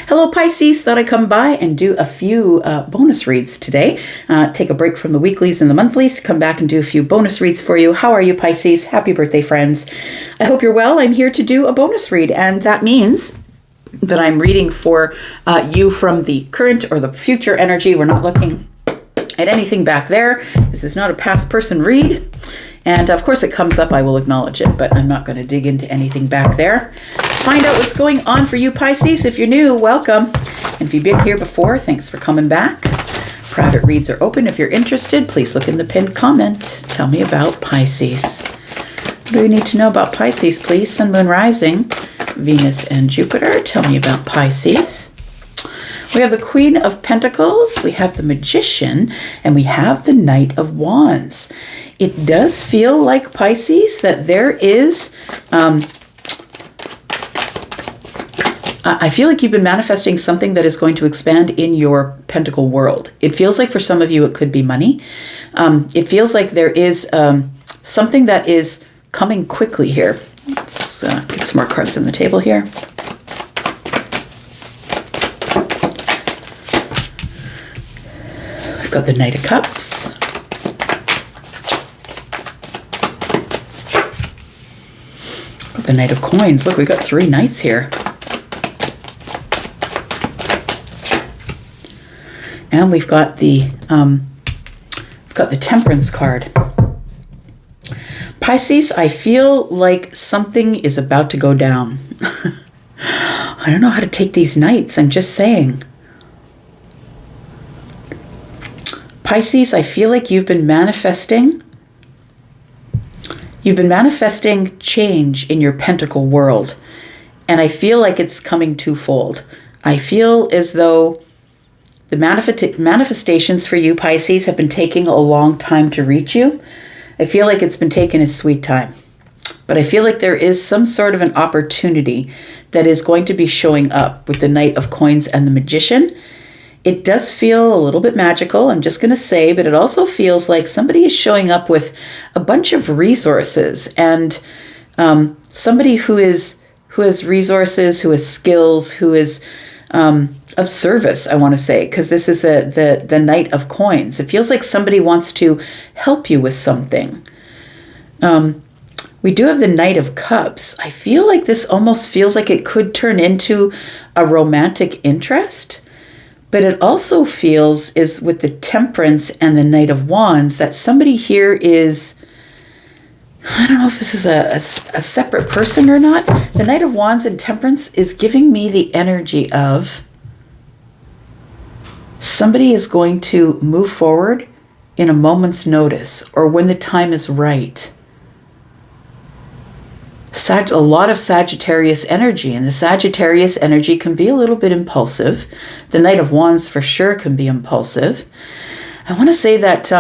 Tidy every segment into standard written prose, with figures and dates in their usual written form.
Hello Pisces, thought I'd come by and do a few bonus reads today. Take a break from the weeklies and the monthlies, come back and do a few bonus reads for you. How are you Pisces? Happy birthday friends. I hope you're well. I'm here to do a bonus read, and that means that I'm reading for you from the current or the future energy. We're not looking at anything back there. This is not a past person read. And of course it comes up, I will acknowledge it, but I'm not going to dig into anything back there. Find out what's going on for you Pisces. If you're new, welcome. And if you've been here before, thanks for coming back. Private reads are open. If you're interested, please look in the pinned comment. Tell me about Pisces. What do we need to know about Pisces, please? Sun, Moon, Rising, Venus, and Jupiter. Tell me about Pisces. We have the Queen of Pentacles, we have the Magician, and we have the Knight of Wands. It does feel like, Pisces, that there is, I feel like you've been manifesting something that is going to expand in your pentacle world. It feels like for some of you it could be money. It feels like there is something that is coming quickly here. Let's get some more cards on the table here. We've got the Knight of Cups. The Knight of Coins. Look, we've got 3 knights here. And we've got the Temperance card. Pisces, I feel like something is about to go down. I don't know how to take these knights. I'm just saying. Pisces, I feel like you've been manifesting change in your pentacle world. And I feel like it's coming twofold. I feel as though the manifestations for you, Pisces, have been taking a long time to reach you. I feel like it's been taking a sweet time. But I feel like there is some sort of an opportunity that is going to be showing up with the Knight of Coins and the Magician. It does feel a little bit magical, I'm just going to say, but it also feels like somebody is showing up with a bunch of resources, and somebody who has resources, who has skills, who is of service, I want to say, because this is the Knight of Coins. It feels like somebody wants to help you with something. We do have the Knight of Cups. I feel like this almost feels like it could turn into a romantic interest. But it also feels, is with the Temperance and the Knight of Wands, that somebody here is, I don't know if this is a separate person or not. The Knight of Wands and Temperance is giving me the energy of somebody is going to move forward in a moment's notice or when the time is right. A lot of Sagittarius energy, and the Sagittarius energy can be a little bit impulsive. The Knight of Wands for sure can be impulsive. I want to say that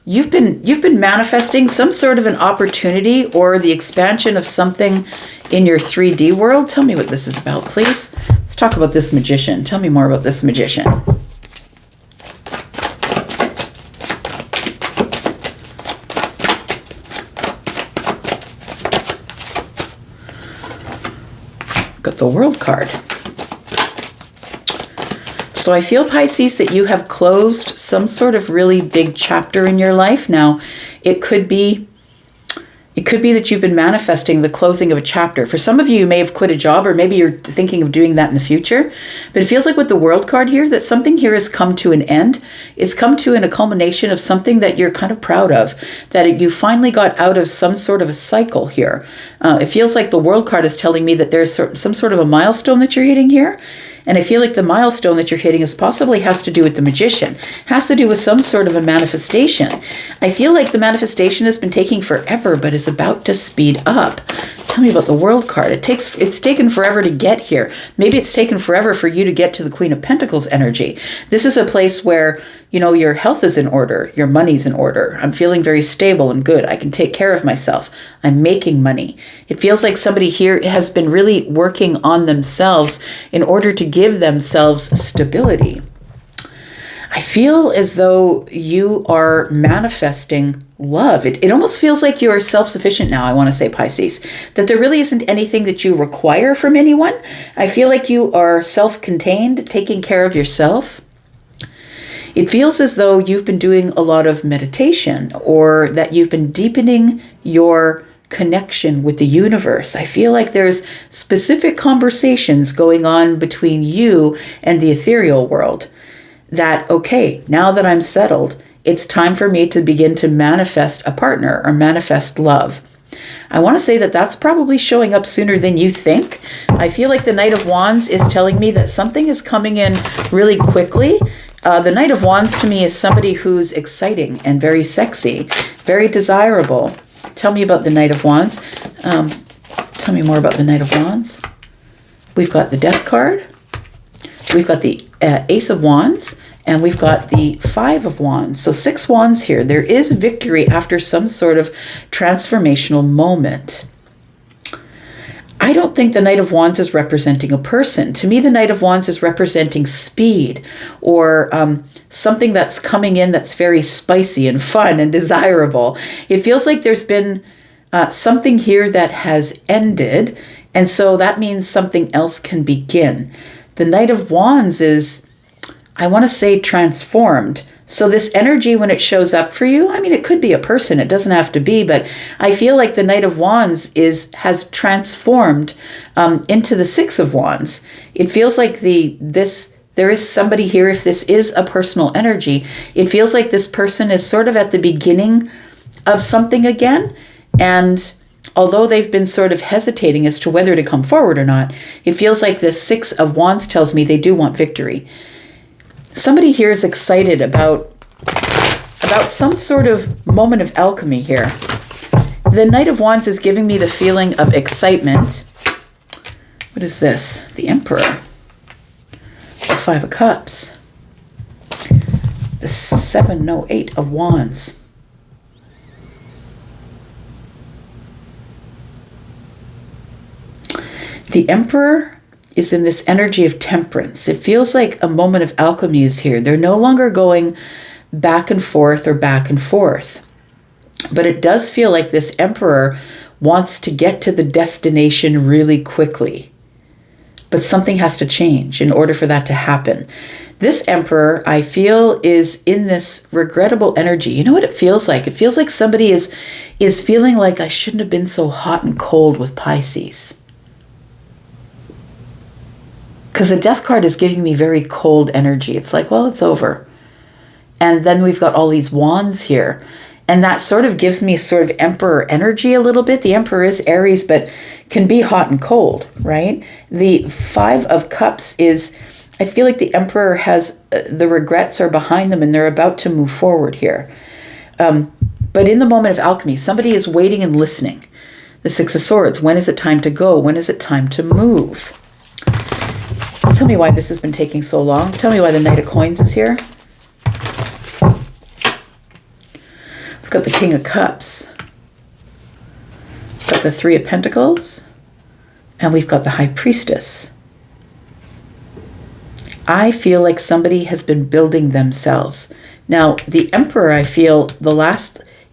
you've been manifesting some sort of an opportunity or the expansion of something in your 3D world. Tell me what this is about, please. Let's talk about this Magician. Tell me more about this Magician. Got the World card. So I feel, Pisces, that you have closed some sort of really big chapter in your life. Now, it could be that you've been manifesting the closing of a chapter. For some of you, you may have quit a job, or maybe you're thinking of doing that in the future. But it feels like with the World card here, that something here has come to an end. It's come to a culmination of something that you're kind of proud of, that you finally got out of some sort of a cycle here. It feels like the World card is telling me that there's some sort of a milestone that you're hitting here. And I feel like the milestone that you're hitting has to do with the Magician, has to do with some sort of a manifestation. I feel like the manifestation has been taking forever, but is about to speed up. Tell me about the World card. It's taken forever to get here. Maybe it's taken forever for you to get to the Queen of Pentacles energy. This is a place where, your health is in order, your money's in order. I'm feeling very stable and good. I can take care of myself. I'm making money. It feels like somebody here has been really working on themselves in order to give themselves stability. I feel as though you are manifesting love. It almost feels like you're self-sufficient now, I want to say, Pisces. That there really isn't anything that you require from anyone. I feel like you are self-contained, taking care of yourself. It feels as though you've been doing a lot of meditation, or that you've been deepening your connection with the universe. I feel like there's specific conversations going on between you and the ethereal world. That, okay, now that I'm settled, it's time for me to begin to manifest a partner or manifest love. I want to say that that's probably showing up sooner than you think. I feel like the Knight of Wands is telling me that something is coming in really quickly. The Knight of Wands to me is somebody who's exciting and very sexy, very desirable. Tell me about the Knight of Wands. Tell me more about the Knight of Wands. We've got the Death card. We've got the Ace of Wands. And we've got the Five of Wands. So 6 wands here. There is victory after some sort of transformational moment. I don't think the Knight of Wands is representing a person. To me, the Knight of Wands is representing speed, or something that's coming in that's very spicy and fun and desirable. It feels like there's been something here that has ended, and so that means something else can begin. The Knight of Wands is, I want to say, transformed. So this energy, when it shows up for you, I mean, it could be a person, it doesn't have to be, but I feel like the Knight of Wands has transformed into the Six of Wands. It feels like there is somebody here, if this is a personal energy, it feels like this person is sort of at the beginning of something again, and although they've been sort of hesitating as to whether to come forward or not, it feels like this Six of Wands tells me they do want victory. Somebody here is excited about some sort of moment of alchemy here. The Knight of Wands is giving me the feeling of excitement. What is this? The Emperor. The Five of Cups. The 8 of Wands. The Emperor is in this energy of temperance. It feels like a moment of alchemy is here. They're no longer going back and forth or back and forth. But it does feel like this Emperor wants to get to the destination really quickly. But something has to change in order for that to happen. This Emperor, I feel, is in this regrettable energy. You know what it feels like? It feels like somebody is feeling like, I shouldn't have been so hot and cold with Pisces. Because the Death card is giving me very cold energy. It's like, well, it's over. And then we've got all these wands here. And that sort of gives me sort of Emperor energy a little bit. The Emperor is Aries, but can be hot and cold, right? The Five of Cups is, I feel like the Emperor has, the regrets are behind them and they're about to move forward here. But in the moment of alchemy, somebody is waiting and listening. The Six of Swords, when is it time to go? When is it time to move? Tell me why this has been taking so long. Tell me why the Knight of Coins is here. We've got the King of Cups. We've got the Three of Pentacles. And we've got the High Priestess. I feel like somebody has been building themselves. Now, the Emperor, I feel,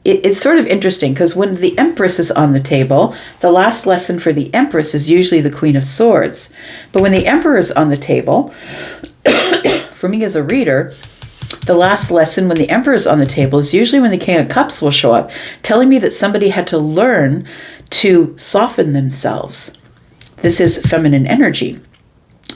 it's sort of interesting because when the Empress is on the table, the last lesson for the Empress is usually the Queen of Swords. But when the Emperor is on the table, for me as a reader, the last lesson when the Emperor is on the table is usually when the King of Cups will show up, telling me that somebody had to learn to soften themselves. This is feminine energy.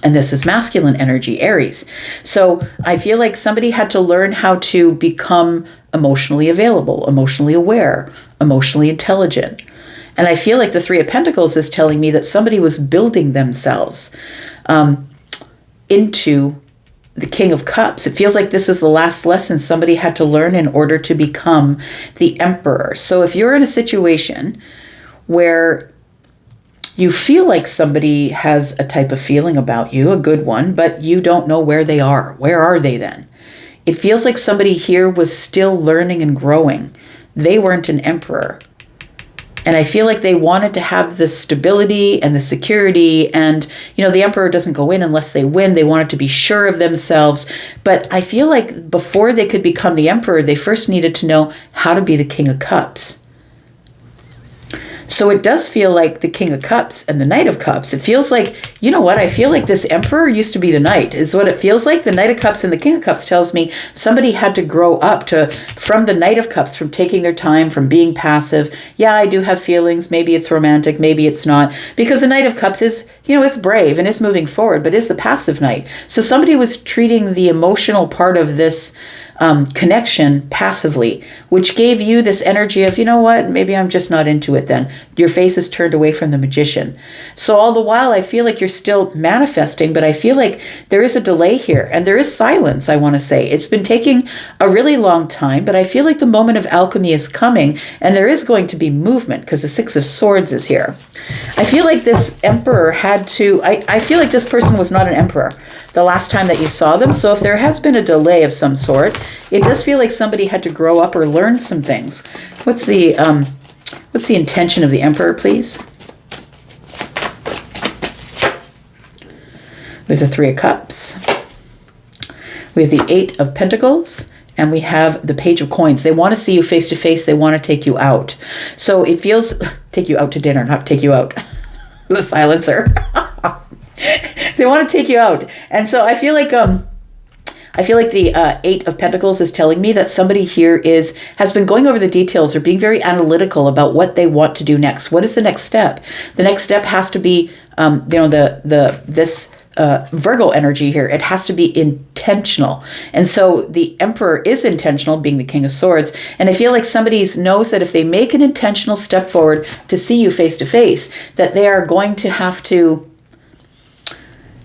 And this is masculine energy, Aries. So I feel like somebody had to learn how to become emotionally available, emotionally aware, emotionally intelligent. And I feel like the Three of Pentacles is telling me that somebody was building themselves into the King of Cups. It feels like this is the last lesson somebody had to learn in order to become the Emperor. So if you're in a situation where you feel like somebody has a type of feeling about you, a good one, but you don't know where they are. Where are they then? It feels like somebody here was still learning and growing. They weren't an emperor. And I feel like they wanted to have the stability and the security. And, the emperor doesn't go in unless they win. They wanted to be sure of themselves. But I feel like before they could become the emperor, they first needed to know how to be the King of Cups. So it does feel like the King of Cups and the Knight of Cups. It feels like, you know what? I feel like this emperor used to be the knight, is what it feels like. The Knight of Cups and the King of Cups tells me somebody had to grow up from the Knight of Cups, from taking their time, from being passive. Yeah, I do have feelings. Maybe it's romantic. Maybe it's not. Because the Knight of Cups is, is brave and is moving forward, but is the passive knight. So somebody was treating the emotional part of this connection passively, which gave you this energy of, you know what, maybe I'm just not into it then. Your face is turned away from the magician. So all the while, I feel like you're still manifesting, but I feel like there is a delay here and there is silence, I want to say. It's been taking a really long time, but I feel like the moment of alchemy is coming and there is going to be movement because the Six of Swords is here. I feel like this emperor had to, I feel like this person was not an emperor the last time that you saw them. So if there has been a delay of some sort, it does feel like somebody had to grow up or learn some things. What's the intention of the emperor, please? We have the Three of Cups. We have the Eight of Pentacles. And we have the Page of Coins. They want to see you face to face. They want to take you out. So it feels, take you out to dinner, not take you out. The silencer. They want to take you out. And so I feel like the Eight of Pentacles is telling me that somebody here has been going over the details or being very analytical about what they want to do next. What is the next step? The next step has to be, this Virgo energy here. It has to be intentional. And so the Emperor is intentional, being the King of Swords. And I feel like somebody knows that if they make an intentional step forward to see you face to face, that they are going to have to,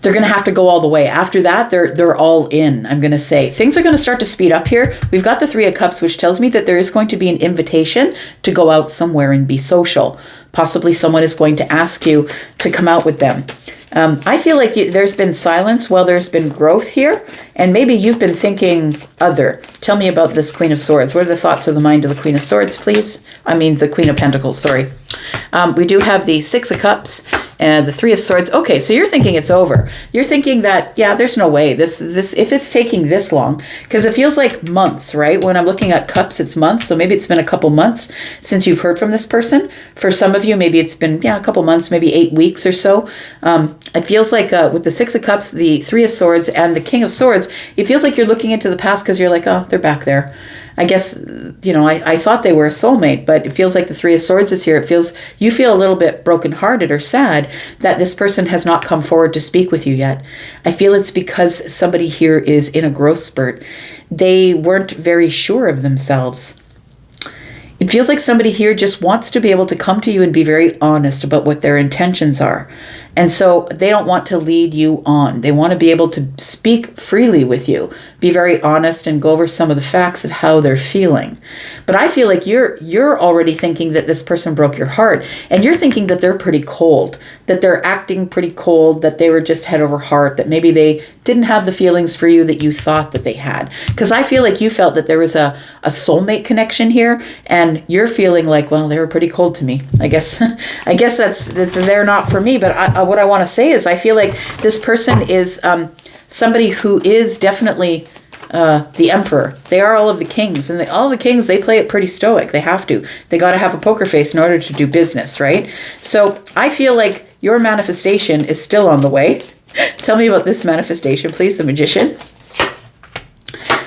they're going to have to go all the way. After that, they're all in, I'm going to say. Things are going to start to speed up here. We've got the Three of Cups, which tells me that there is going to be an invitation to go out somewhere and be social. Possibly someone is going to ask you to come out with them. I feel like there's been silence while there's been growth here. And maybe you've been thinking other. Tell me about this Queen of Swords. What are the thoughts of the mind of the Queen of Swords, please? I mean, the Queen of Pentacles, sorry. We do have the Six of Cups and the Three of Swords. Okay, so you're thinking it's over. You're thinking that, yeah, there's no way. This if it's taking this long, because it feels like months, right? When I'm looking at cups, it's months. So maybe it's been a couple months since you've heard from this person. For some of you, maybe it's been, a couple months, maybe 8 weeks or so. It feels like with the Six of Cups, the Three of Swords, and the King of Swords, it feels like you're looking into the past because you're like, oh, they're back there. I guess, I thought they were a soulmate, but it feels like the Three of Swords is here. You feel a little bit brokenhearted or sad that this person has not come forward to speak with you yet. I feel it's because somebody here is in a growth spurt. They weren't very sure of themselves. It feels like somebody here just wants to be able to come to you and be very honest about what their intentions are. And so they don't want to lead you on. They want to be able to speak freely with you, be very honest and go over some of the facts of how they're feeling. But I feel like you're already thinking that this person broke your heart, and you're thinking that they're pretty cold, that they're acting pretty cold, that they were just head over heart, that maybe they didn't have the feelings for you that you thought that they had. Because I feel like you felt that there was a soulmate connection here, and you're feeling like, well, they were pretty cold to me. I guess they're not for me. But what I want to say is I feel like this person is somebody who is definitely the Emperor. They are all of the kings, and all the kings, they play it pretty stoic. They have to. They got to have a poker face in order to do business, right? So I feel like your manifestation is still on the way. Tell me about this manifestation, please, the Magician.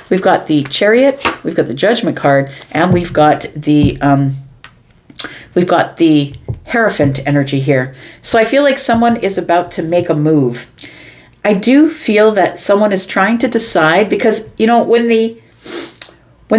We've got the Chariot, we've got the Judgment card, and we've got the Hierophant energy here. So I feel like someone is about to make a move. I do feel that someone is trying to decide, because, when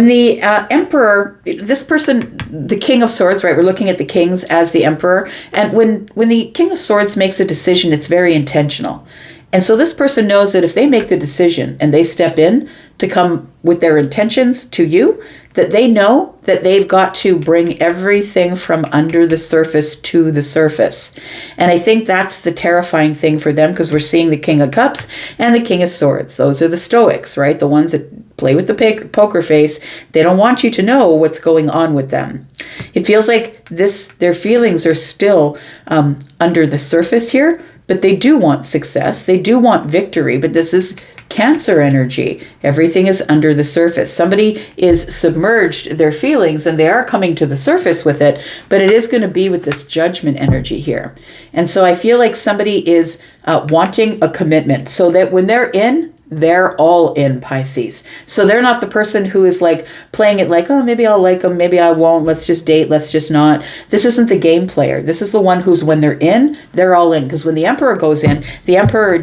the Emperor, this person, the King of Swords, right? We're looking at the kings as the Emperor. And when the King of Swords makes a decision, it's very intentional. And so this person knows that if they make the decision and they step in to come with their intentions to you, that they know that they've got to bring everything from under the surface to the surface. And I think that's the terrifying thing for them, because we're seeing the King of Cups and the King of Swords. Those are the Stoics, right? The ones that play with the poker face. They don't want you to know what's going on with them. It feels like their feelings are still under the surface here, but they do want success. They do want victory, but this is Cancer energy. Everything is under the surface. Somebody is submerged their feelings and they are coming to the surface with it, but it is going to be with this Judgment energy here. And so I feel like somebody is wanting a commitment, so that when they're in, they're all in, Pisces. So they're not the person who is like playing it like, oh, maybe I'll like them, maybe I won't, let's just date, let's just not. This isn't the game player. This is the one who's, when they're in, they're all in. Because when the Emperor goes in, the Emperor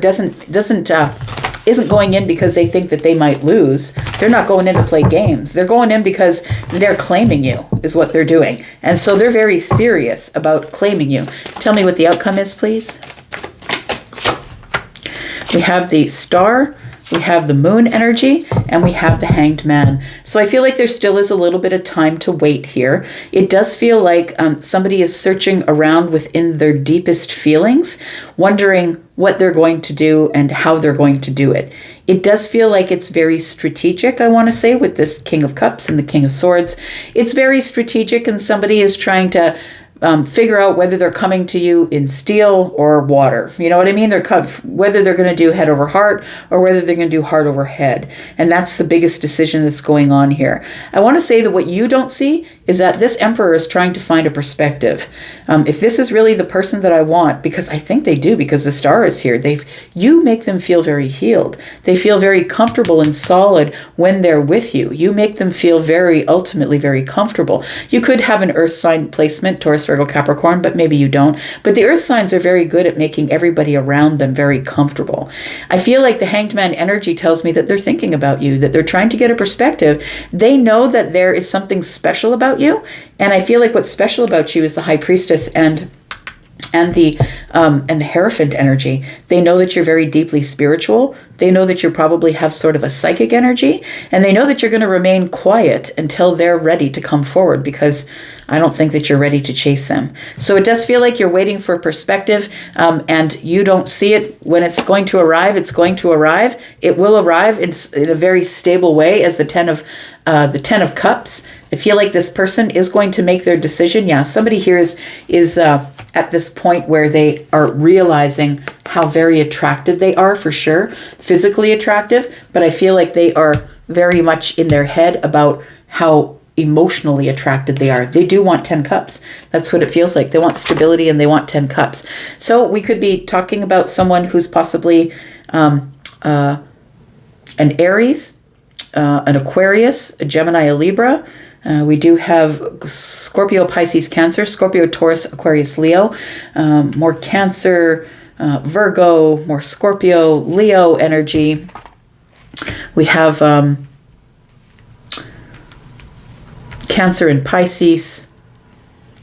isn't going in because they think that they might lose. They're not going in to play games. They're going in because they're claiming you, is what they're doing. And so they're very serious about claiming you. Tell me what the outcome is, please. We have the Star, we have the Moon energy, and we have the Hanged Man. So I feel like there still is a little bit of time to wait here. It does feel like somebody is searching around within their deepest feelings, wondering what they're going to do and how they're going to do it. It does feel like it's very strategic, I want to say, with this King of Cups and the King of Swords. It's very strategic, and somebody is trying to figure out whether they're coming to you in steel or water. You know what I mean? Whether they're going to do head over heart or whether they're going to do heart over head. And that's the biggest decision that's going on here. I want to say that what you don't see is that this Emperor is trying to find a perspective. If this is really the person that I want, because I think they do, because the Star is here, you make them feel very healed. They feel very comfortable and solid when they're with you. You make them feel ultimately very comfortable. You could have an earth sign placement, Taurus, Virgo, Capricorn, but maybe you don't. But the earth signs are very good at making everybody around them very comfortable. I feel like the Hanged Man energy tells me that they're thinking about you, that they're trying to get a perspective. They know that there is something special about you. And I feel like what's special about you is the High Priestess and the Hierophant energy. They know that you're very deeply spiritual. They know that you probably have sort of a psychic energy, and they know that you're going to remain quiet until they're ready to come forward, because I don't think that you're ready to chase them. So it does feel like you're waiting for perspective, and you don't see it when it's going to arrive. It's going to arrive. It will arrive in a very stable way as the Ten of Cups. I feel like this person is going to make their decision. Yeah, somebody here is at this point where they are realizing how very attracted they are, for sure, physically attractive, but I feel like they are very much in their head about how emotionally attracted they are. They do want 10 cups. That's what it feels like. They want stability and they want 10 cups. So we could be talking about someone who's possibly an Aries, an Aquarius, a Gemini, a Libra. We do have Scorpio, Pisces, Cancer, Scorpio, Taurus, Aquarius, Leo, more Cancer, Virgo, more Scorpio, Leo energy. We have Cancer and Pisces.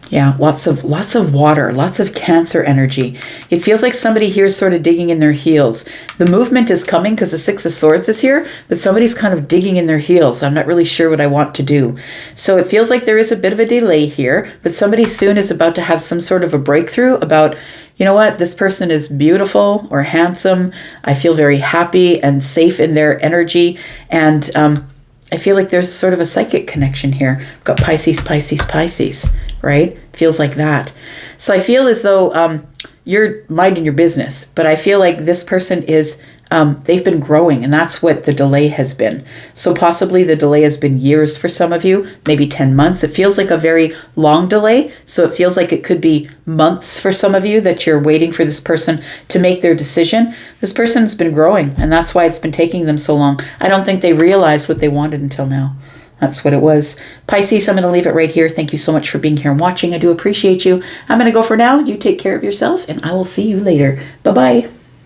Yeah, lots of water, lots of Cancer energy. It feels like somebody here is sort of digging in their heels. The movement is coming because the Six of Swords is here, but somebody's kind of digging in their heels. I'm not really sure what I want to do. So it feels like there is a bit of a delay here, but somebody soon is about to have some sort of a breakthrough about, you know what, this person is beautiful or handsome. I feel very happy and safe in their energy. And I feel like there's sort of a psychic connection here. I've got Pisces, Pisces, Pisces, right? Feels like that. So I feel as though you're minding your business, but I feel like this person is, they've been growing, and that's what the delay has been. So possibly the delay has been years for some of you, maybe 10 months. It feels like a very long delay. So it feels like it could be months for some of you that you're waiting for this person to make their decision. This person's been growing, and that's why it's been taking them so long. I don't think they realized what they wanted until now. That's what it was. Pisces, I'm going to leave it right here. Thank you so much for being here and watching. I do appreciate you. I'm going to go for now. You take care of yourself, and I will see you later. Bye-bye.